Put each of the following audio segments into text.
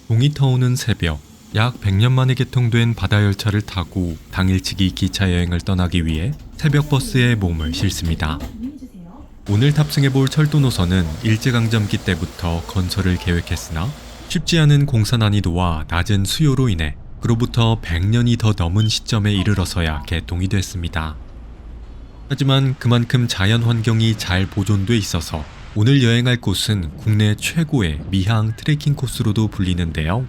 동이 터오는 새벽, 약 100년 만에 개통된 바다열차를 타고 당일치기 기차 여행을 떠나기 위해 새벽 버스에 몸을 실습니다. 오늘 탑승해볼 철도 노선은 일제강점기 때부터 건설을 계획했으나 쉽지 않은 공사 난이도와 낮은 수요로 인해 그로부터 100년이 더 넘은 시점에 이르러서야 개통이 됐습니다. 하지만 그만큼 자연 환경이 잘 보존돼 있어서 오늘 여행할 곳은 국내 최고의 미항 트레킹 코스로도 불리는데요.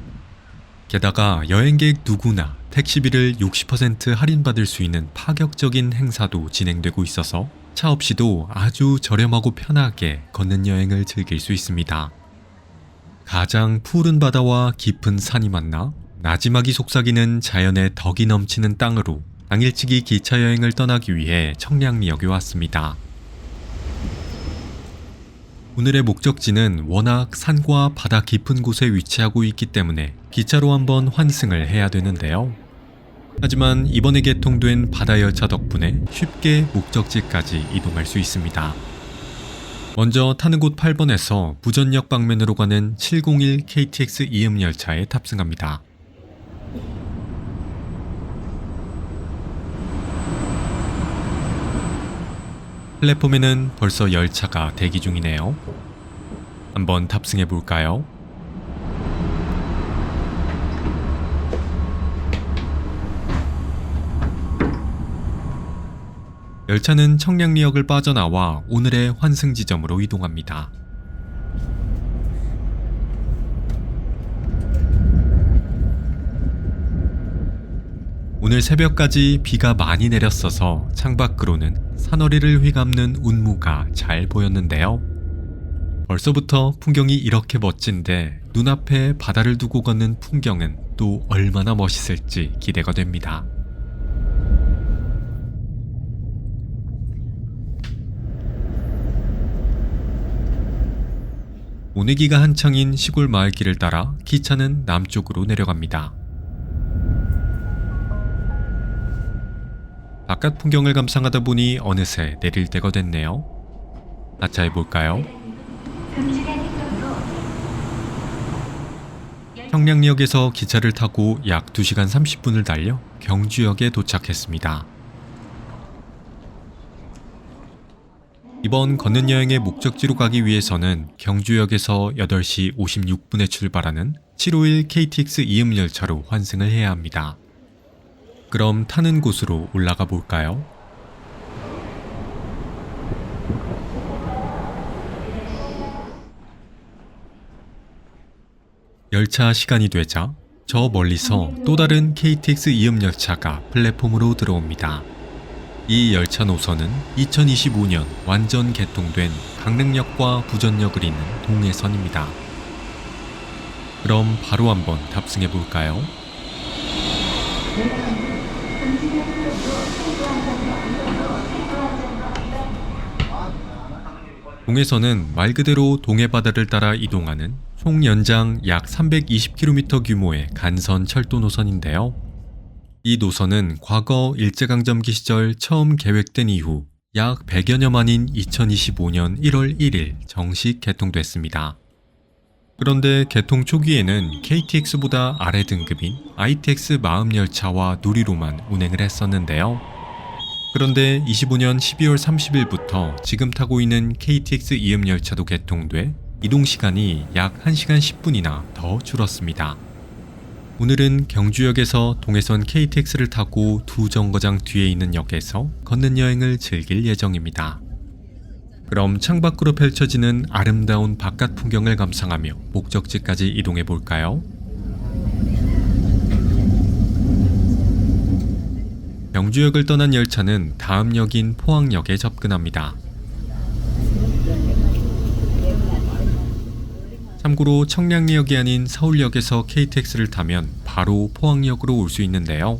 게다가 여행객 누구나 택시비를 60% 할인받을 수 있는 파격적인 행사도 진행되고 있어서 차 없이도 아주 저렴하고 편하게 걷는 여행을 즐길 수 있습니다. 가장 푸른 바다와 깊은 산이 만나 나지막이 속삭이는 자연의 덕이 넘치는 땅으로 당일치기 기차 여행을 떠나기 위해 청량리역에 왔습니다. 오늘의 목적지는 워낙 산과 바다 깊은 곳에 위치하고 있기 때문에 기차로 한번 환승을 해야 되는데요. 하지만 이번에 개통된 바다열차 덕분에 쉽게 목적지까지 이동할 수 있습니다. 먼저 타는 곳 8번에서 부전역 방면으로 가는 701 KTX 이음열차에 탑승합니다. 플랫폼에는 벌써 열차가 대기 중이네요. 한번 탑승해 볼까요? 열차는 청량리역을 빠져나와 오늘의 환승 지점으로 이동합니다. 오늘 새벽까지 비가 많이 내렸어서 창밖으로는 산허리를 휘감는 운무가 잘 보였는데요. 벌써부터 풍경이 이렇게 멋진데 눈앞에 바다를 두고 걷는 풍경은 또 얼마나 멋있을지 기대가 됩니다. 오내기가 한창인 시골 마을길을 따라 기차는 남쪽으로 내려갑니다. 바깥 풍경을 감상하다 보니 어느새 내릴 때가 됐네요. 하차해볼까요? 청량리역에서 기차를 타고 약 2시간 30분을 달려 경주역에 도착했습니다. 이번 걷는 여행의 목적지로 가기 위해서는 경주역에서 8시 56분에 출발하는 751 KTX 이음열차로 환승을 해야 합니다. 그럼 타는 곳으로 올라가 볼까요? 열차 시간이 되자 저 멀리서 또 다른 KTX 이음열차가 플랫폼으로 들어옵니다. 이 열차 노선은 2025년 완전 개통된 강릉역과 부전역을 잇는 동해선입니다. 그럼 바로 한번 탑승해 볼까요? 동해선은 말 그대로 동해바다를 따라 이동하는 총 연장 약 320km 규모의 간선 철도 노선인데요. 이 노선은 과거 일제강점기 시절 처음 계획된 이후 약 100여년 만인 2025년 1월 1일 정식 개통됐습니다. 그런데 개통 초기에는 KTX보다 아래 등급인 ITX 마음열차와 누리로만 운행을 했었는데요. 그런데 25년 12월 30일부터 지금 타고 있는 KTX 이음열차도 개통돼 이동시간이 약 1시간 10분이나 더 줄었습니다. 오늘은 경주역에서 동해선 KTX를 타고 두 정거장 뒤에 있는 역에서 걷는 여행을 즐길 예정입니다. 그럼 창밖으로 펼쳐지는 아름다운 바깥 풍경을 감상하며 목적지까지 이동해 볼까요? 경주역을 떠난 열차는 다음 역인 포항역에 접근합니다. 참고로 청량리역이 아닌 서울역에서 KTX를 타면 바로 포항역으로 올 수 있는데요.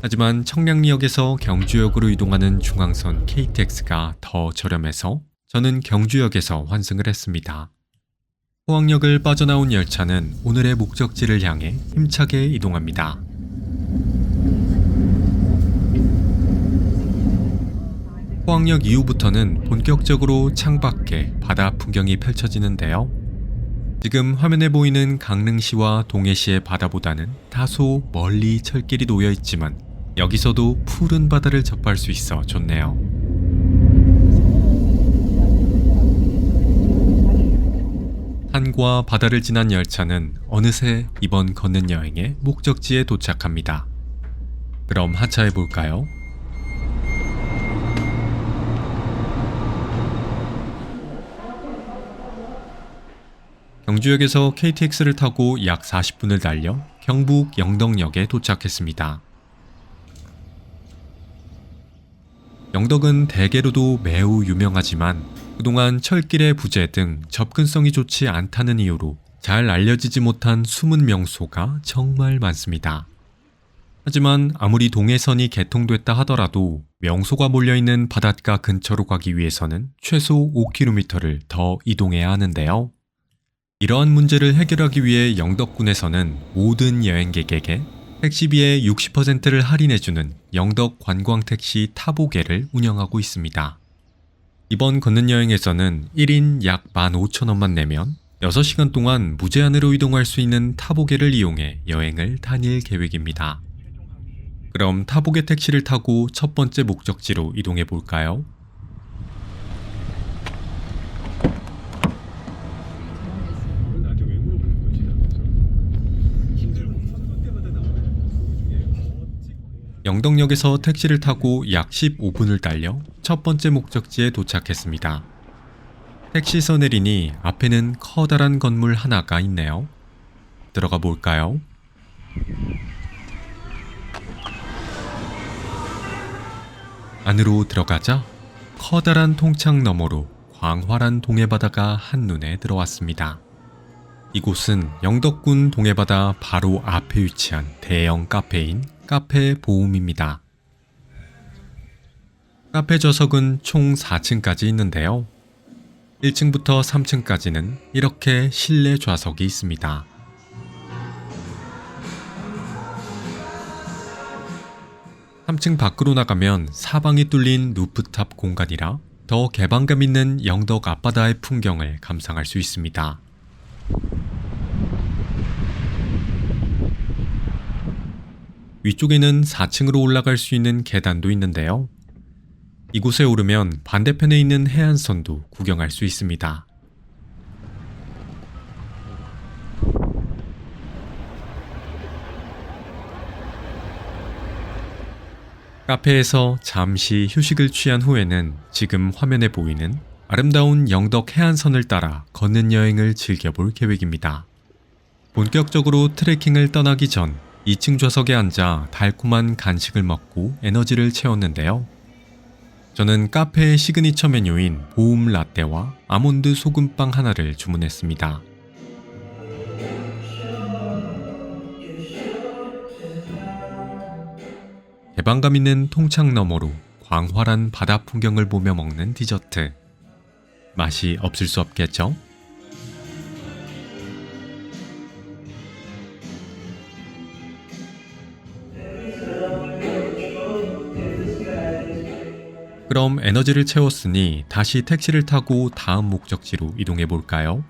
하지만 청량리역에서 경주역으로 이동하는 중앙선 KTX가 더 저렴해서 저는 경주역에서 환승을 했습니다. 포항역을 빠져나온 열차는 오늘의 목적지를 향해 힘차게 이동합니다. 포항역 이후부터는 본격적으로 창밖에 바다 풍경이 펼쳐지는데요. 지금 화면에 보이는 강릉시와 동해시의 바다보다는 다소 멀리 철길이 놓여 있지만 여기서도 푸른 바다를 접할 수 있어 좋네요. 산과 바다를 지난 열차는 어느새 이번 걷는 여행의 목적지에 도착합니다. 그럼 하차해 볼까요? 경주역에서 KTX를 타고 약 40분을 달려 경북 영덕역에 도착했습니다. 영덕은 대게로도 매우 유명하지만 그동안 철길의 부재 등 접근성이 좋지 않다는 이유로 잘 알려지지 못한 숨은 명소가 정말 많습니다. 하지만 아무리 동해선이 개통됐다 하더라도 명소가 몰려있는 바닷가 근처로 가기 위해서는 최소 5km를 더 이동해야 하는데요. 이러한 문제를 해결하기 위해 영덕군에서는 모든 여행객에게 택시비의 60%를 할인해주는 영덕 관광택시 타보게를 운영하고 있습니다. 이번 걷는 여행에서는 1인 약 15,000원만 내면 6시간 동안 무제한으로 이동할 수 있는 타보게를 이용해 여행을 다닐 계획입니다. 그럼 타보게 택시를 타고 첫 번째 목적지로 이동해 볼까요? 영덕역에서 택시를 타고 약 15분을 달려 첫 번째 목적지에 도착했습니다. 택시에서 내리니 앞에는 커다란 건물 하나가 있네요. 들어가 볼까요? 안으로 들어가자 커다란 통창 너머로 광활한 동해바다가 한눈에 들어왔습니다. 이곳은 영덕군 동해바다 바로 앞에 위치한 대형 카페인 카페 보움입니다. 카페 좌석은 총 4층까지 있는데요. 1층부터 3층까지는 이렇게 실내 좌석이 있습니다. (3층) 밖으로 나가면 사방이 뚫린 루프탑 공간이라 더 개방감 있는 영덕 앞바다의 풍경을 감상할 수 있습니다. 위쪽에는 4층으로 올라갈 수 있는 계단도 있는데요. 이곳에 오르면 반대편에 있는 해안선도 구경할 수 있습니다. 카페에서 잠시 휴식을 취한 후에는 지금 화면에 보이는 아름다운 영덕 해안선을 따라 걷는 여행을 즐겨볼 계획입니다. 본격적으로 트레킹을 떠나기 전 2층 좌석에 앉아 달콤한 간식을 먹고 에너지를 채웠는데요. 저는 카페의 시그니처 메뉴인 보움 라떼와 아몬드 소금빵 하나를 주문했습니다. 개방감 있는 통창 너머로 광활한 바다 풍경을 보며 먹는 디저트. 맛이 없을 수 없겠죠? 그럼 에너지를 채웠으니 다시 택시를 타고 다음 목적지로 이동해 볼까요?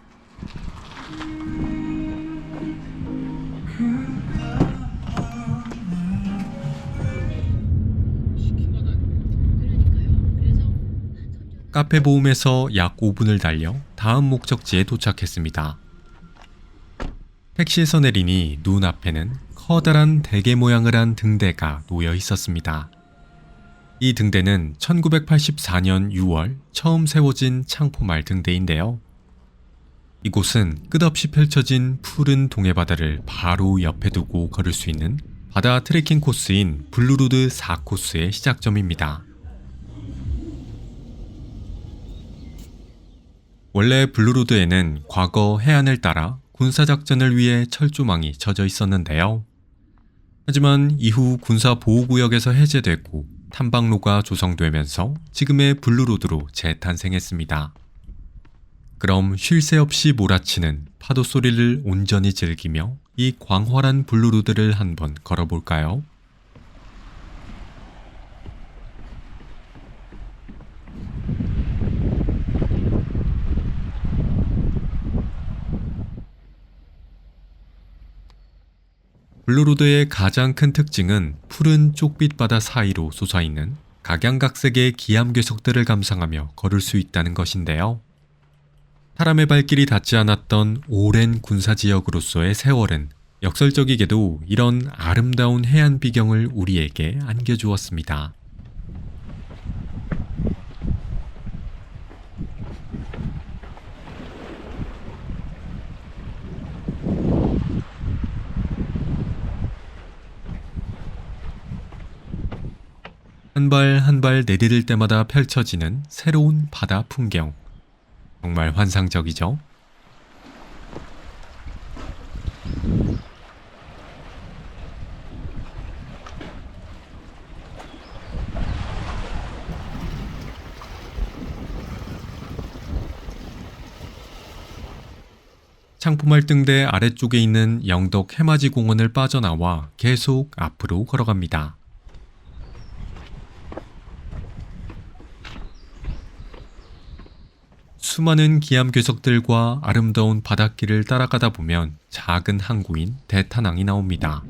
카페 보움에서 약 5분을 달려 다음 목적지에 도착했습니다. 택시에서 내리니 눈앞에는 커다란 대게 모양을 한 등대가 놓여 있었습니다. 이 등대는 1984년 6월 처음 세워진 창포말 등대인데요. 이곳은 끝없이 펼쳐진 푸른 동해바다를 바로 옆에 두고 걸을 수 있는 바다 트레킹 코스인 블루로드 4코스의 시작점입니다. 원래 블루로드에는 과거 해안을 따라 군사작전을 위해 철조망이 쳐져 있었는데요. 하지만 이후 군사보호구역에서 해제되고 탐방로가 조성되면서 지금의 블루로드로 재탄생했습니다. 그럼 쉴 새 없이 몰아치는 파도 소리를 온전히 즐기며 이 광활한 블루로드를 한번 걸어볼까요? 블루로드의 가장 큰 특징은 푸른 쪽빛 바다 사이로 솟아있는 각양각색의 기암괴석들을 감상하며 걸을 수 있다는 것인데요. 사람의 발길이 닿지 않았던 오랜 군사지역으로서의 세월은 역설적이게도 이런 아름다운 해안 비경을 우리에게 안겨주었습니다. 한 발 한 발 내디딜 때마다 펼쳐지는 새로운 바다 풍경. 정말 환상적이죠? 창포말등대 아래쪽에 있는 영덕 해맞이 공원을 빠져나와 계속 앞으로 걸어갑니다. 수많은 기암괴석들과 아름다운 바닷길을 따라가다 보면 작은 항구인 대탄항이 나옵니다.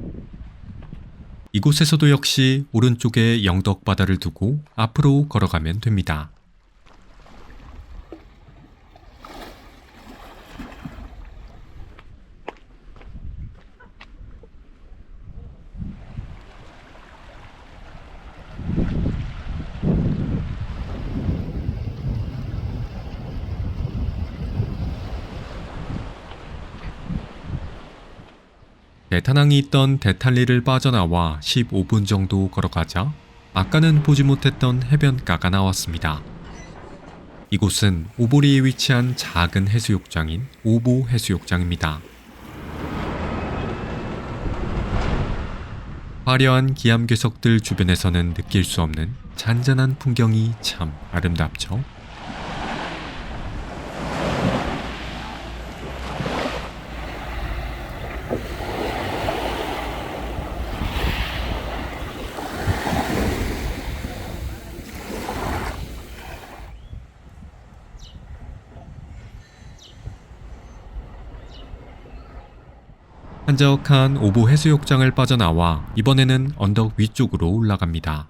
이곳에서도 역시 오른쪽에 영덕 바다를 두고 앞으로 걸어가면 됩니다. 대탄항이 있던 대탄리를 빠져나와 15분 정도 걸어가자 아까는 보지 못했던 해변가가 나왔습니다. 이곳은 오보리에 위치한 작은 해수욕장인 오보 해수욕장입니다. 화려한 기암괴석들 주변에서는 느낄 수 없는 잔잔한 풍경이 참 아름답죠. 한적한 오보 해수욕장을 빠져나와 이번에는 언덕 위쪽으로 올라갑니다.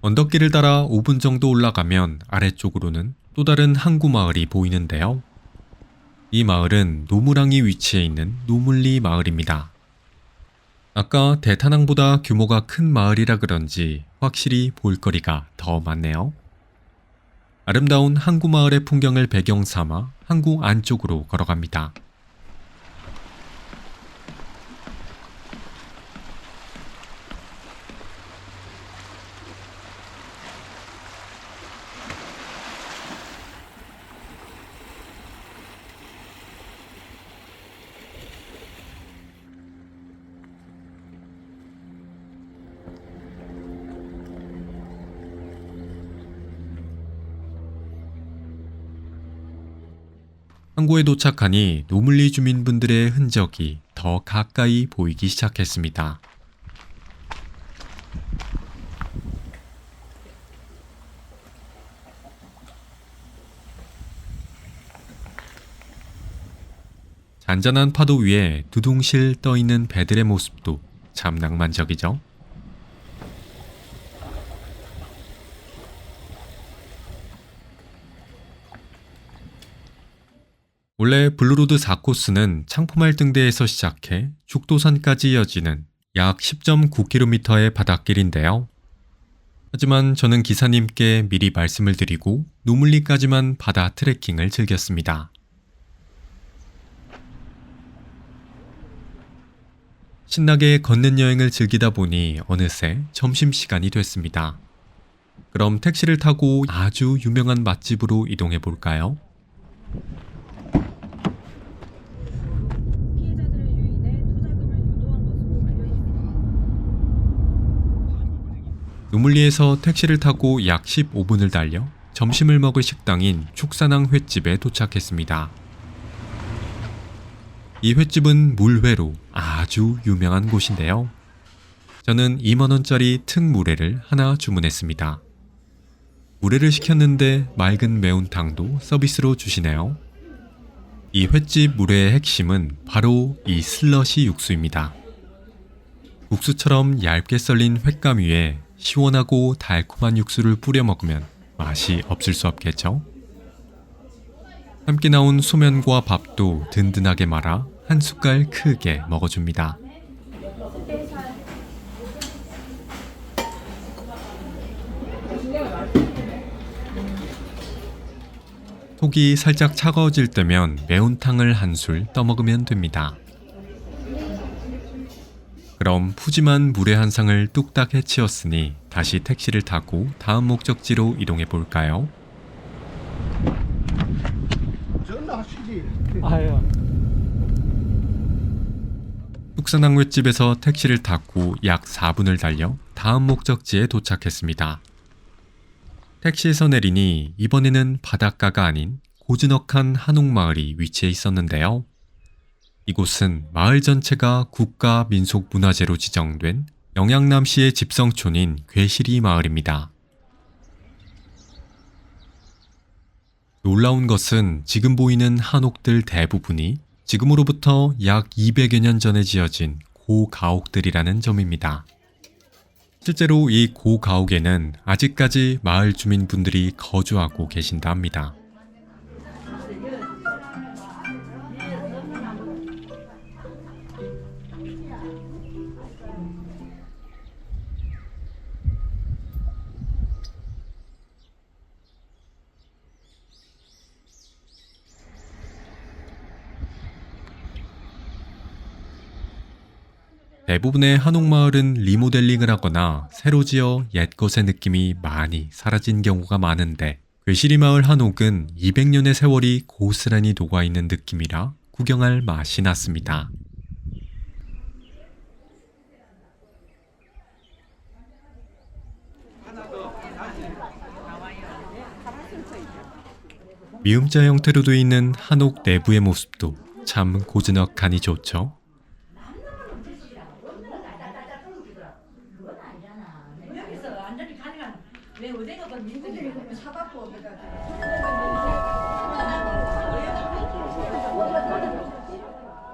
언덕길을 따라 5분 정도 올라가면 아래쪽으로는 또 다른 항구 마을이 보이는데요. 이 마을은 노무랑이 위치해 있는 노물리 마을입니다. 아까 대탄항보다 규모가 큰 마을이라 그런지 확실히 볼거리가 더 많네요. 아름다운 항구 마을의 풍경을 배경 삼아 항구 안쪽으로 걸어갑니다. 항구에 도착하니 노물리 주민분들의 흔적이 더 가까이 보이기 시작했습니다. 잔잔한 파도 위에 두둥실 떠있는 배들의 모습도 참 낭만적이죠. 원래 블루로드 4코스는 창포말등대에서 시작해 죽도산까지 이어지는 약 10.9km의 바닷길인데요. 하지만 저는 기사님께 미리 말씀을 드리고 노물리까지만 바다 트레킹을 즐겼습니다. 신나게 걷는 여행을 즐기다 보니 어느새 점심시간이 됐습니다. 그럼 택시를 타고 아주 유명한 맛집으로 이동해 볼까요? 노물리에서 택시를 타고 약 15분을 달려 점심을 먹을 식당인 축산항 횟집에 도착했습니다. 이 횟집은 물회로 아주 유명한 곳인데요. 저는 2만원짜리 특물회를 하나 주문했습니다. 물회를 시켰는데 맑은 매운탕도 서비스로 주시네요. 이 횟집 물회의 핵심은 바로 이 슬러시 육수입니다. 국수처럼 얇게 썰린 횟감 위에 시원하고 달콤한 육수를 뿌려 먹으면 맛이 없을 수 없겠죠? 함께 나온 소면과 밥도 든든하게 말아 한 숟갈 크게 먹어줍니다. 속이 살짝 차가워질 때면 매운탕을 한 술 떠먹으면 됩니다. 그럼 푸짐한 물회 한 상을 뚝딱 해치웠으니 다시 택시를 타고 다음 목적지로 이동해 볼까요? 뚝산항 횟집에서 택시를 타고 약 4분을 달려 다음 목적지에 도착했습니다. 택시에서 내리니 이번에는 바닷가가 아닌 고즈넉한 한옥마을이 위치해 있었는데요. 이곳은 마을 전체가 국가민속문화재로 지정된 영양남시의 집성촌인 괴시리 마을입니다. 놀라운 것은 지금 보이는 한옥들 대부분이 지금으로부터 약 200여 년 전에 지어진 고가옥들이라는 점입니다. 실제로 이 고가옥에는 아직까지 마을 주민분들이 거주하고 계신다 합니다. 대부분의 한옥마을은 리모델링을 하거나 새로 지어 옛것의 느낌이 많이 사라진 경우가 많은데 괴시리 마을 한옥은 200년의 세월이 고스란히 녹아있는 느낌이라 구경할 맛이 났습니다. 미음자 형태로 되어 있는 한옥 내부의 모습도 참 고즈넉하니 좋죠.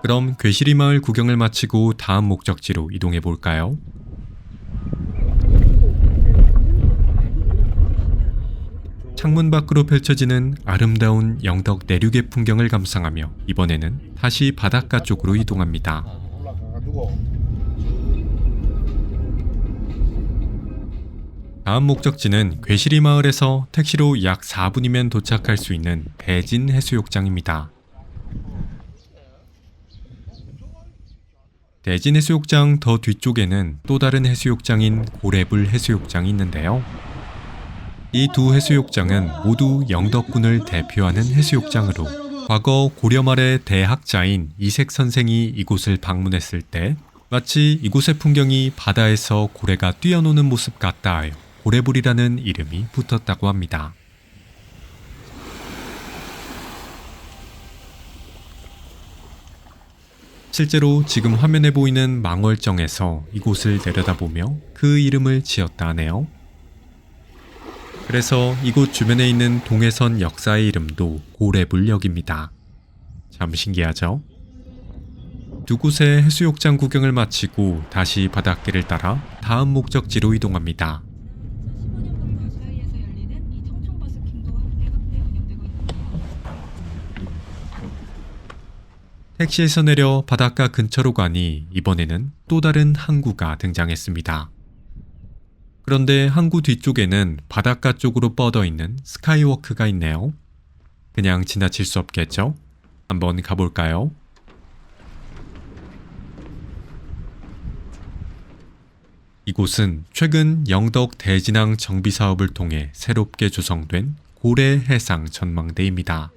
그럼 괴시리 마을 구경을 마치고 다음 목적지로 이동해 볼까요? 창문 밖으로 펼쳐지는 아름다운 영덕 내륙의 풍경을 감상하며 이번에는 다시 바닷가 쪽으로 이동합니다. 다음 목적지는 괴시리 마을에서 택시로 약 4분이면 도착할 수 있는 대진 해수욕장입니다. 대진 해수욕장 더 뒤쪽에는 또 다른 해수욕장인 고래불 해수욕장이 있는데요. 이 두 해수욕장은 모두 영덕군을 대표하는 해수욕장으로 과거 고려 말의 대학자인 이색 선생이 이곳을 방문했을 때 마치 이곳의 풍경이 바다에서 고래가 뛰어노는 모습 같다 하여 고래불이라는 이름이 붙었다고 합니다. 실제로 지금 화면에 보이는 망월정에서 이곳을 내려다보며 그 이름을 지었다 하네요. 그래서 이곳 주변에 있는 동해선 역사의 이름도 고래불역입니다. 참 신기하죠? 두 곳의 해수욕장 구경을 마치고 다시 바닷길을 따라 다음 목적지로 이동합니다. 택시에서 내려 바닷가 근처로 가니 이번에는 또 다른 항구가 등장했습니다. 그런데 항구 뒤쪽에는 바닷가 쪽으로 뻗어 있는 스카이워크가 있네요. 그냥 지나칠 수 없겠죠? 한번 가볼까요? 이곳은 최근 영덕 대진항 정비 사업을 통해 새롭게 조성된 고래 해상 전망대입니다.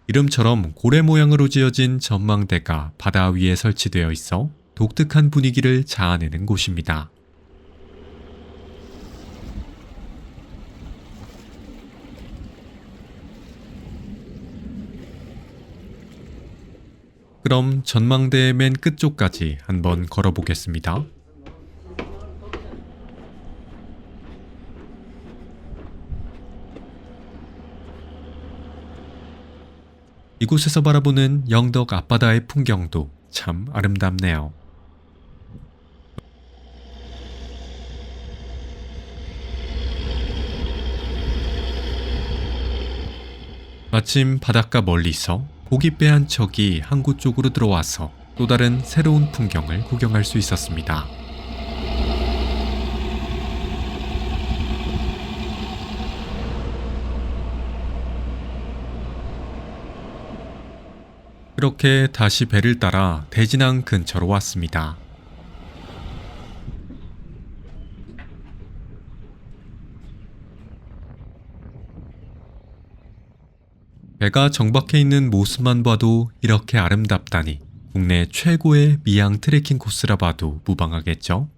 이름처럼 고래 모양으로 지어진 전망대가 바다 위에 설치되어 있어 독특한 분위기를 자아내는 곳입니다. 그럼 전망대의 맨 끝쪽까지 한번 걸어보겠습니다. 이곳에서 바라보는 영덕 앞바다의 풍경도 참 아름답네요. 마침 바닷가 멀리서 고깃배 한 척이 항구 쪽으로 들어와서 또 다른 새로운 풍경을 구경할 수 있었습니다. 그렇게 다시 배를 따라 대진항 근처로 왔습니다. 배가 정박해 있는 모습만 봐도 이렇게 아름답다니 국내 최고의 미양 트레킹 코스라 봐도 무방하겠죠?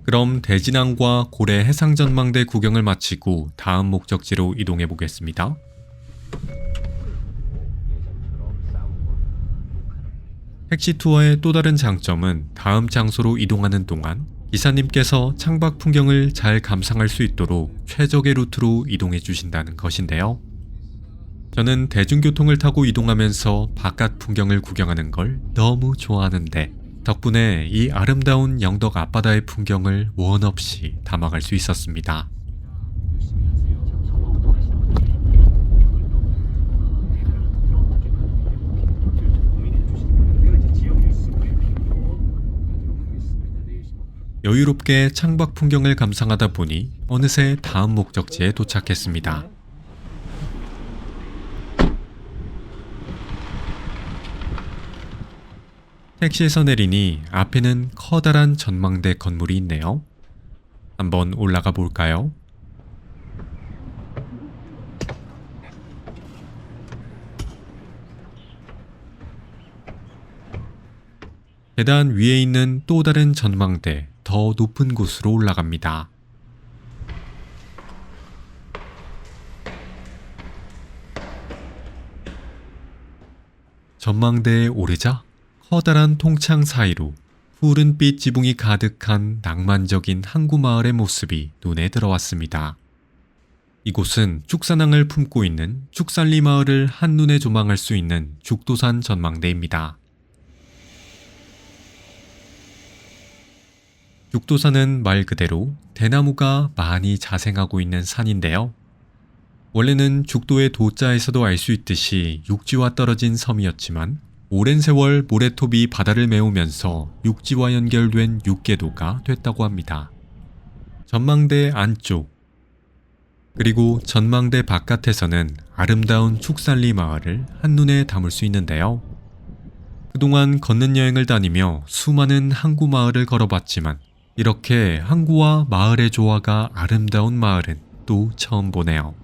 그럼 대진항과 고래 해상전망대 구경을 마치고 다음 목적지로 이동해 보겠습니다. 택시 투어의 또 다른 장점은 다음 장소로 이동하는 동안 기사님께서 창밖 풍경을 잘 감상할 수 있도록 최적의 루트로 이동해 주신다는 것인데요. 저는 대중교통을 타고 이동하면서 바깥 풍경을 구경하는 걸 너무 좋아하는데 덕분에 이 아름다운 영덕 앞바다의 풍경을 원 없이 담아갈 수 있었습니다. 여유롭게 창밖 풍경을 감상하다 보니 어느새 다음 목적지에 도착했습니다. 택시에서 내리니 앞에는 커다란 전망대 건물이 있네요. 한번 올라가 볼까요? 계단 위에 있는 또 다른 전망대, 더 높은 곳으로 올라갑니다. 전망대에 오르자 커다란 통창 사이로 푸른빛 지붕이 가득한 낭만적인 항구 마을의 모습이 눈에 들어왔습니다. 이곳은 축산항을 품고 있는 축산리 마을을 한눈에 조망할 수 있는 죽도산 전망대입니다. 죽도산은 말 그대로 대나무가 많이 자생하고 있는 산인데요. 원래는 죽도의 도자에서도 알 수 있듯이 육지와 떨어진 섬이었지만 오랜 세월 모래톱이 바다를 메우면서 육지와 연결된 육계도가 됐다고 합니다. 전망대 안쪽 그리고 전망대 바깥에서는 아름다운 축산리 마을을 한눈에 담을 수 있는데요. 그동안 걷는 여행을 다니며 수많은 항구 마을을 걸어봤지만 이렇게 항구와 마을의 조화가 아름다운 마을은 또 처음 보네요.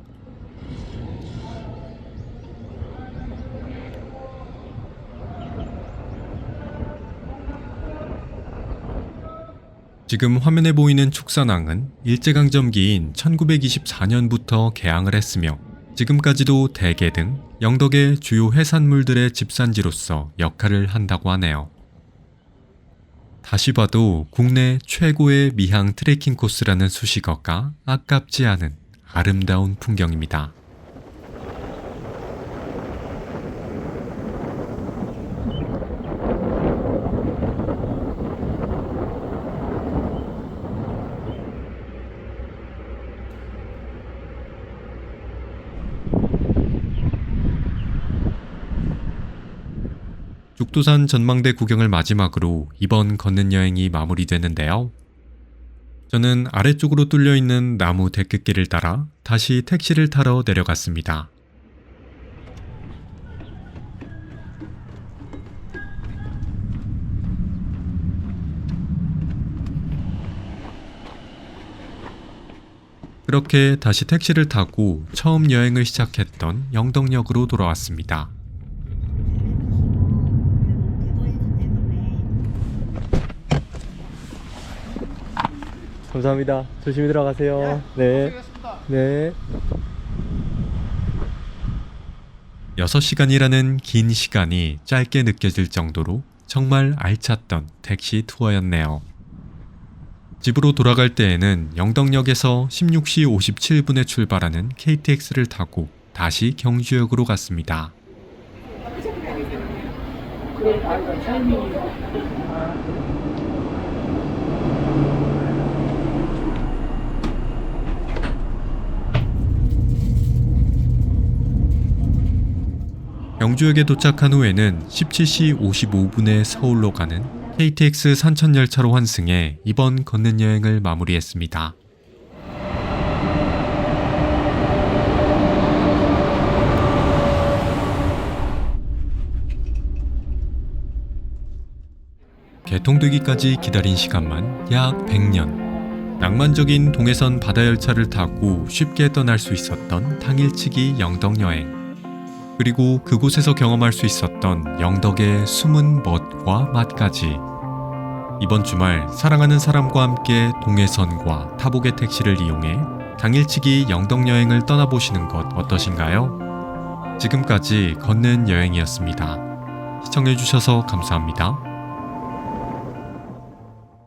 지금 화면에 보이는 축산항은 일제강점기인 1924년부터 개항을 했으며 지금까지도 대게 등 영덕의 주요 해산물들의 집산지로서 역할을 한다고 하네요. 다시 봐도 국내 최고의 미항 트레킹 코스라는 수식어가 아깝지 않은 아름다운 풍경입니다. 죽도산 전망대 구경을 마지막으로 이번 걷는 여행이 마무리되는데요. 저는 아래쪽으로 뚫려있는 나무 데크길을 따라 다시 택시를 타러 내려갔습니다. 그렇게 다시 택시를 타고 처음 여행을 시작했던 영덕역으로 돌아왔습니다. 감사합니다. 조심히 들어가세요. 네. 네. 6시간이라는 긴 시간이 짧게 느껴질 정도로 정말 알찼던 택시 투어였네요. 집으로 돌아갈 때에는 영덕역에서 16시 57분에 출발하는 KTX를 타고 다시 경주역으로 갔습니다. 경주역에 도착한 후에는 17시 55분에 서울로 가는 KTX 산천열차로 환승해 이번 걷는 여행을 마무리했습니다. 개통되기까지 기다린 시간만 약 100년. 낭만적인 동해선 바다열차를 타고 쉽게 떠날 수 있었던 당일치기 영덕 여행. 그리고 그곳에서 경험할 수 있었던 영덕의 숨은 멋과 맛까지. 이번 주말 사랑하는 사람과 함께 동해선과 타보게 택시를 이용해 당일치기 영덕 여행을 떠나보시는 것 어떠신가요? 지금까지 걷는 여행이었습니다. 시청해주셔서 감사합니다.